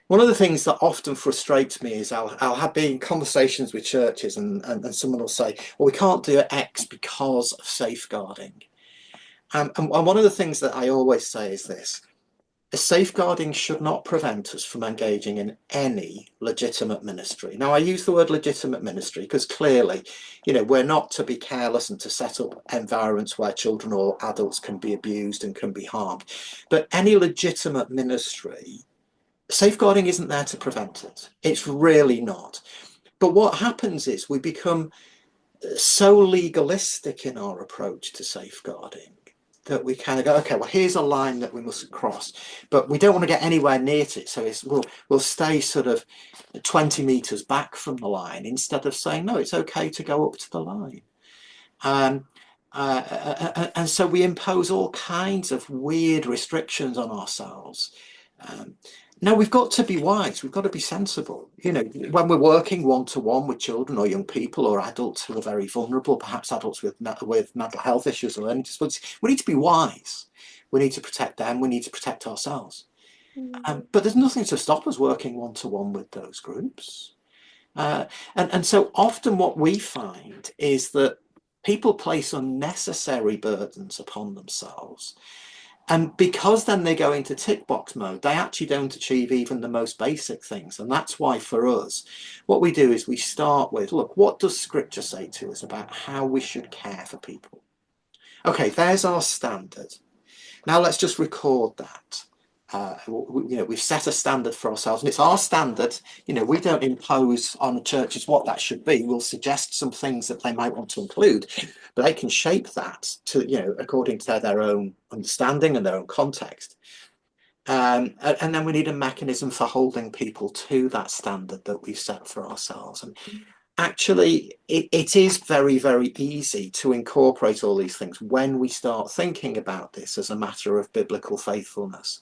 One of the things that often frustrates me is I'll have been conversations with churches and someone will say, well, we can't do X because of safeguarding. And one of the things that I always say is this: safeguarding should not prevent us from engaging in any legitimate ministry. Now, I use the word legitimate ministry because clearly, we're not to be careless and to set up environments where children or adults can be abused and can be harmed. But any legitimate ministry, safeguarding isn't there to prevent it. It's really not. But what happens is we become so legalistic in our approach to safeguarding that we kind of go, okay, well, here's a line that we mustn't cross, but we don't want to get anywhere near it. So we'll stay sort of 20 meters back from the line instead of saying, no, it's okay to go up to the line. And so we impose all kinds of weird restrictions on ourselves. Now, we've got to be wise. We've got to be sensible. When we're working one-to-one with children or young people or adults who are very vulnerable, perhaps adults with mental health issues or learning disabilities, we need to be wise. We need to protect them. We need to protect ourselves. But there's nothing to stop us working one-to-one with those groups. And so often what we find is that people place unnecessary burdens upon themselves. And because then they go into tick box mode, they actually don't achieve even the most basic things. And that's why for us, what we do is we start with, look, what does Scripture say to us about how we should care for people? Okay, there's our standard. Now let's just record that. We've set a standard for ourselves, and it's our standard. We don't impose on the churches what that should be. We'll suggest some things that they might want to include, but they can shape that to, according to their own understanding and their own context. And then we need a mechanism for holding people to that standard that we've set for ourselves. And actually, it is very, very easy to incorporate all these things when we start thinking about this as a matter of biblical faithfulness.